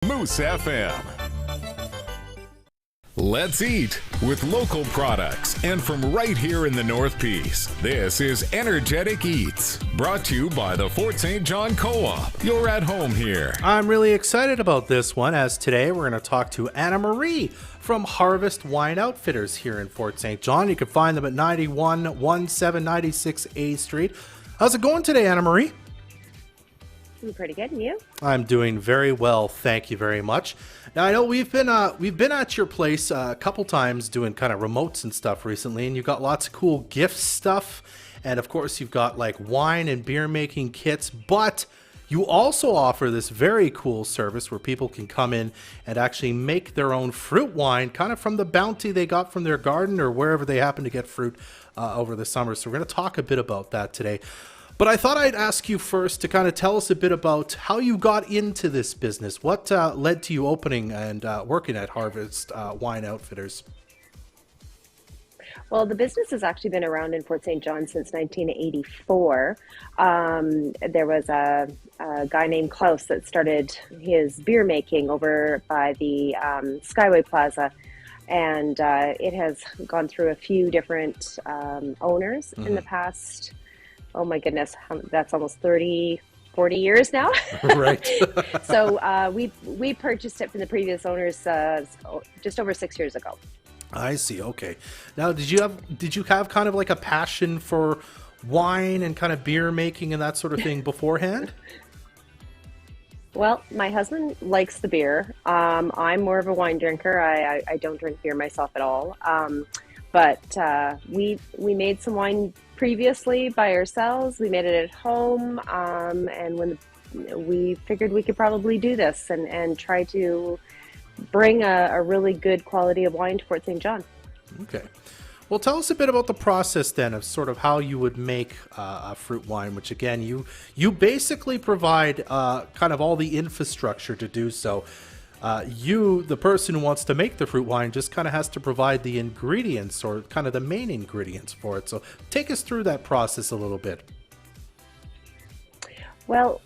Moose FM. Let's eat with local products and from right here in the North Peace. This is Energetic Eats, brought to you by the Fort St. John Co-op. You're at home here. I'm really excited about this one, as today we're going to talk to Annamari from Harvest Wine Outfitters here in Fort St. John. You can find them at 911796 A Street. How's it going today, Annamari? I'm pretty good, and you? I'm doing very well, thank you very much. Now I know we've been at your place a couple times doing kind of remotes and stuff recently, and you've got lots of cool gift stuff, and of course you've got like wine and beer making kits, but you also offer this very cool service where people can come in and actually make their own fruit wine, kind of from the bounty they got from their garden or wherever they happen to get fruit over the summer. So we're going to talk a bit about that today. But I thought I'd ask you first to kind of tell us a bit about how you got into this business. What led to you opening and working at Harvest Wine Outfitters? Well, the business has actually been around in Fort St. John since 1984. There was a guy named Klaus that started his beer making over by the Skyway Plaza. And it has gone through a few different owners in the past. Oh my goodness, that's almost 40 years now. Right. So we purchased it from the previous owners just over 6 years ago. I see. Okay. Now, did you have kind of like a passion for wine and kind of beer making and that sort of thing beforehand? Well, my husband likes the beer. I'm more of a wine drinker. I don't drink beer myself at all. But we made some wine previously by ourselves. We made it at home, and when we figured we could probably do this and try to bring a really good quality of wine to Fort St. John. Okay. Well, tell us a bit about the process then of sort of how you would make a fruit wine, which again, you basically provide kind of all the infrastructure to do so. The person who wants to make the fruit wine, just kind of has to provide the ingredients or kind of the main ingredients for it. So take us through that process a little bit. Well,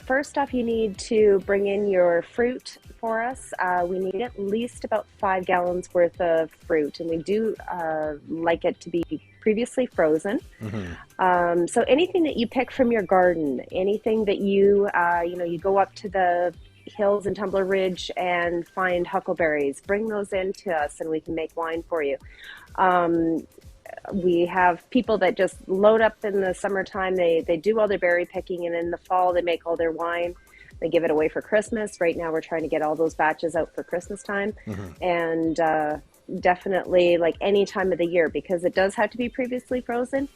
first off, you need to bring in your fruit for us. We need at least about 5 gallons worth of fruit, and we do like it to be previously frozen. Mm-hmm. So anything that you pick from your garden, anything that you go up to the hills in Tumbler Ridge and find huckleberries, bring those in to us and we can make wine for you. We have people that just load up in the summertime. They do all their berry picking, and in the fall they make all their wine. They give it away for Christmas. Right now we're trying to get all those batches out for Christmas time. Mm-hmm. And definitely like any time of the year, because it does have to be previously frozen.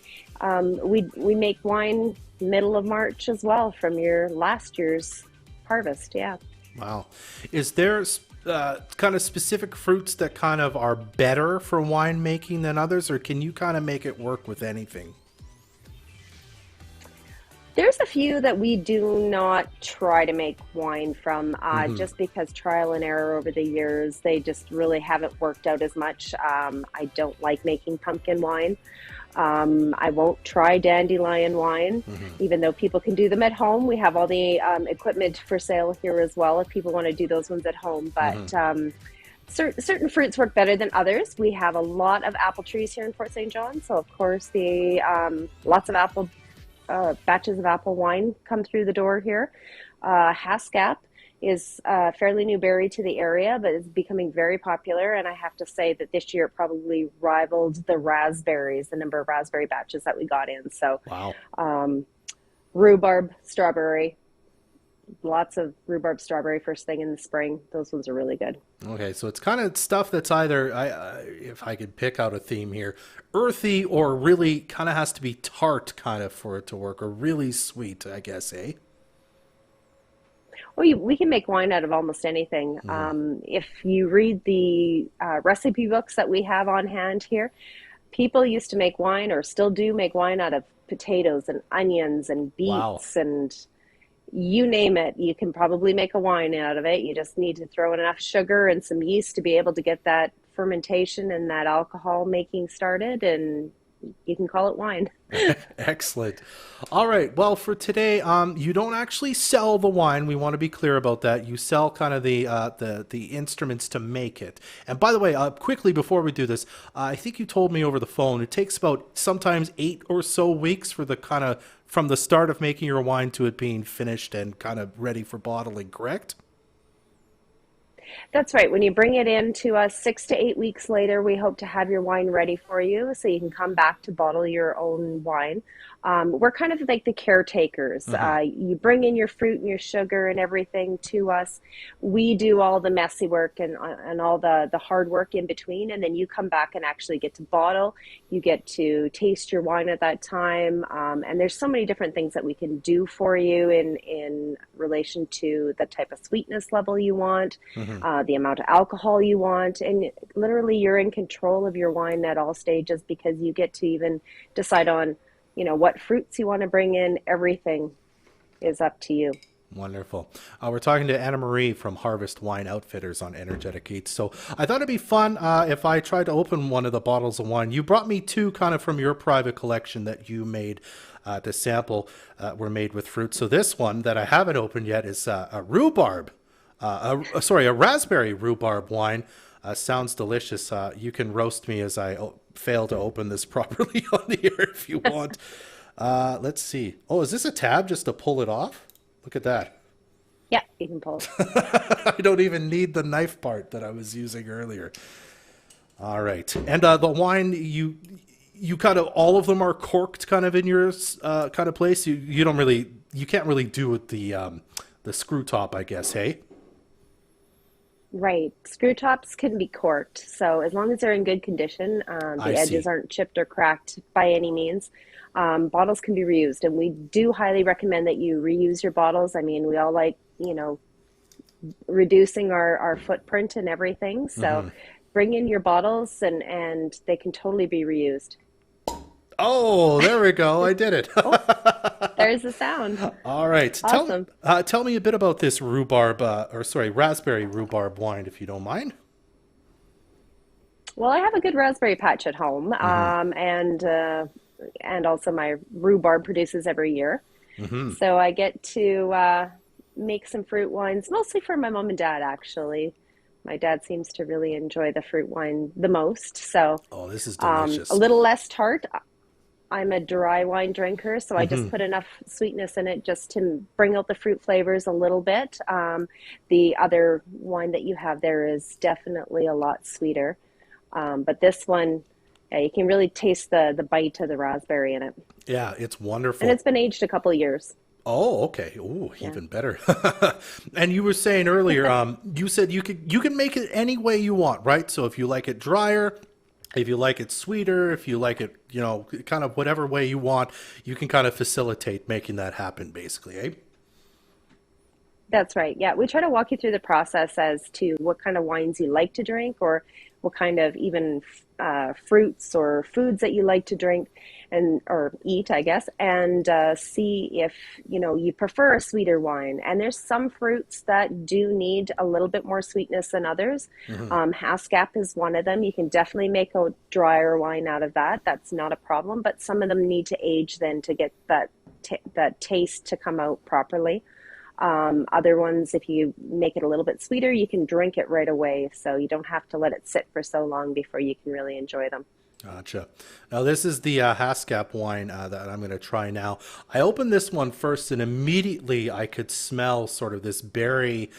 We make wine middle of March as well from your last year's harvest. Yeah. Wow. Is there kind of specific fruits that kind of are better for wine making than others, or can you kind of make it work with anything? There's a few that we do not try to make wine from, just because trial and error over the years, they just really haven't worked out as much. I don't like making pumpkin wine. I won't try dandelion wine, even though people can do them at home. We have all the equipment for sale here as well if people want to do those ones at home. But certain fruits work better than others. We have a lot of apple trees here in Fort St. John. So, of course, the lots of batches of apple wine come through the door here. Haskap is a fairly new berry to the area, but it's becoming very popular. And I have to say that this year it probably rivaled the raspberries, the number of raspberry batches that we got in. So, wow. Rhubarb, strawberry, lots of rhubarb, strawberry first thing in the spring. Those ones are really good. Okay, so it's kind of stuff that's either, if I could pick out a theme here, earthy or really kind of has to be tart kind of for it to work, or really sweet, I guess, eh? Well, we can make wine out of almost anything. If you read the recipe books that we have on hand here, people used to make wine, or still do make wine, out of potatoes and onions and beets and you name it. You can probably make a wine out of it. You just need to throw in enough sugar and some yeast to be able to get that fermentation and that alcohol making started, and you can call it wine. Excellent. All right. Well, for today, you don't actually sell the wine. We want to be clear about that. You sell kind of the instruments to make it. And by the way, quickly before we do this, I think you told me over the phone it takes about sometimes 8 or so weeks for the kind of from the start of making your wine to it being finished and kind of ready for bottling. Correct? That's right. When you bring it in to us 6 to 8 weeks later, we hope to have your wine ready for you so you can come back to bottle your own wine. We're kind of like the caretakers. You bring in your fruit and your sugar and everything to us. We do all the messy work and all the hard work in between, and then you come back and actually get to bottle. You get to taste your wine at that time, and there's so many different things that we can do for you in relation to the type of sweetness level you want, the amount of alcohol you want, and literally you're in control of your wine at all stages because you get to even decide on what fruits you want to bring in. Everything is up to you. Wonderful. We're talking to Annamari from Harvest Wine Outfitters on Energetic Eats. So I thought it'd be fun if I tried to open one of the bottles of wine. You brought me two kind of from your private collection that you made to sample were made with fruit. So this one that I haven't opened yet is a rhubarb, a raspberry rhubarb wine. Sounds delicious. You can roast me as I fail to open this properly on the air if you want. Let's see. Oh, is this a tab just to pull it off? Look at that. Yeah, you can pull it. I don't even need the knife part that I was using earlier. All right. And the wine, you kind of, all of them are corked kind of in your kind of place. You can't really do with the screw top, I guess, hey? Right. Screw tops can be corked. So as long as they're in good condition, the edges aren't chipped or cracked by any means, bottles can be reused. And we do highly recommend that you reuse your bottles. I mean, we all like, reducing our footprint and everything. So bring in your bottles and they can totally be reused. Oh, there we go. I did it. There's the sound. All right. Awesome. Tell me a bit about this raspberry rhubarb wine, if you don't mind. Well, I have a good raspberry patch at home, and also my rhubarb produces every year. So I get to make some fruit wines, mostly for my mom and dad, actually. My dad seems to really enjoy the fruit wine the most. So, this is delicious. A little less tart. I'm a dry wine drinker, so I just put enough sweetness in it just to bring out the fruit flavors a little bit. The other wine that you have there is definitely a lot sweeter. But this one, you can really taste the bite of the raspberry in it. Yeah, it's wonderful. And it's been aged a couple of years. Oh, okay. Oh, even better. And you were saying earlier, you said you can make it any way you want, right? So if you like it drier, if you like it sweeter, if you like it, kind of whatever way you want, you can kind of facilitate making that happen, basically, eh? That's right. Yeah, we try to walk you through the process as to what kind of wines you like to drink, or what kind of even fruits or foods that you like to drink or eat, I guess, and see if you prefer a sweeter wine. And there's some fruits that do need a little bit more sweetness than others. Haskap is one of them. You can definitely make a drier wine out of that. That's not a problem. But some of them need to age then to get that taste to come out properly. Other ones, if you make it a little bit sweeter, you can drink it right away. So you don't have to let it sit for so long before you can really enjoy them. Gotcha. Now this is the Haskap wine that I'm going to try now. I opened this one first and immediately I could smell sort of this berry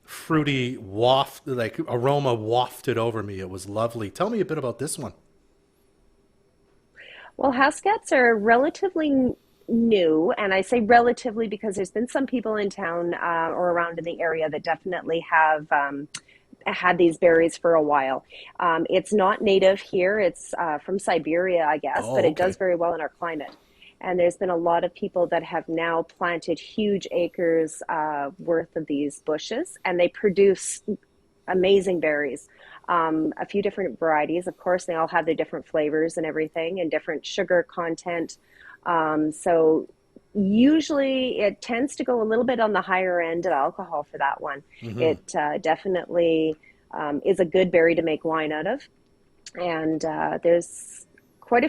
fruity aroma wafted over me. It was lovely. Tell me a bit about this one. Well, Haskaps are relatively new, and I say relatively because there's been some people in town or around in the area that definitely have had these berries for a while. It's not native here. It's from Siberia, I guess, but it does very well in our climate. And there's been a lot of people that have now planted huge acres worth of these bushes, and they produce amazing berries. A few different varieties, of course, they all have their different flavors and everything, and different sugar content. So usually it tends to go a little bit on the higher end of alcohol for that one. It definitely is a good berry to make wine out of. And there's quite a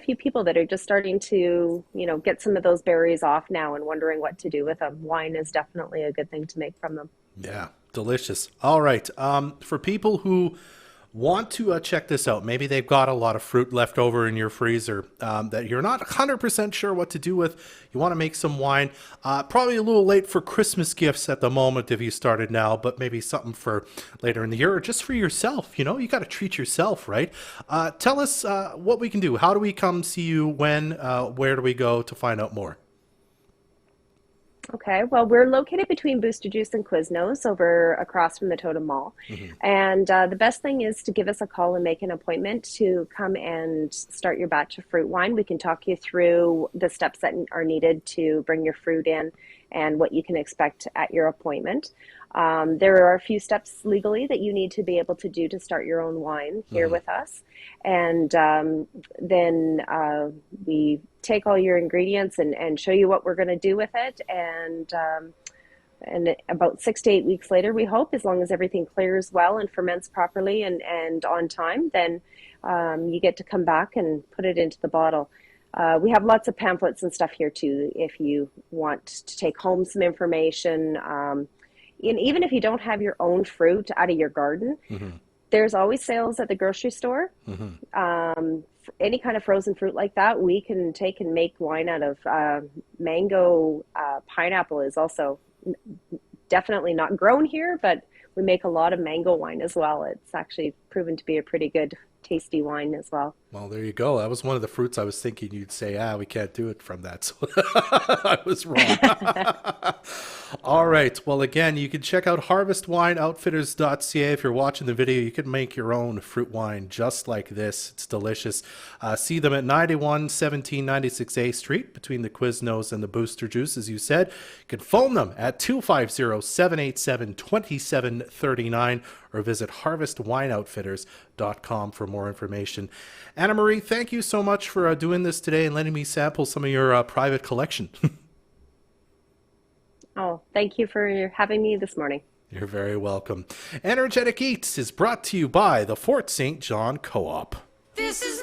few people that are just starting to, get some of those berries off now and wondering what to do with them. Wine is definitely a good thing to make from them. Yeah, delicious. All right. For people who want to check this out, maybe they've got a lot of fruit left over in your freezer that you're not 100% sure what to do with. You want to make some wine. Probably a little late for Christmas gifts at the moment if you started now, but maybe something for later in the year or just for yourself. You got to treat yourself, right? Tell us what we can do. How do we come see you? When? Where do we go to find out more? Okay, well, we're located between Booster Juice and Quiznos over across from the Totem Mall. And the best thing is to give us a call and make an appointment to come and start your batch of fruit wine. We can talk you through the steps that are needed to bring your fruit in and what you can expect at your appointment. There are a few steps legally that you need to be able to do to start your own wine here with us. And then we take all your ingredients and show you what we're going to do with it. And about 6 to 8 weeks later, we hope, as long as everything clears well and ferments properly and on time, then you get to come back and put it into the bottle. We have lots of pamphlets and stuff here too, if you want to take home some information. And even if you don't have your own fruit out of your garden, there's always sales at the grocery store. Any kind of frozen fruit like that, we can take and make wine out of. Mango, pineapple is also definitely not grown here, but we make a lot of mango wine as well. It's actually proven to be a pretty good, tasty wine as well. Well, there you go. That was one of the fruits I was thinking you'd say, we can't do it from that. So I was wrong. All right. Well, again, you can check out harvestwineoutfitters.ca. If you're watching the video, you can make your own fruit wine just like this. It's delicious. See them at 9117 96A Street between the Quiznos and the Booster Juice, as you said. You can phone them at 250-787-2739 or visit harvestwineoutfitters.com for more information. Annamari, thank you so much for doing this today and letting me sample some of your private collection. Oh, thank you for having me this morning. You're very welcome. Energetic Eats is brought to you by the Fort St. John Co-op. This is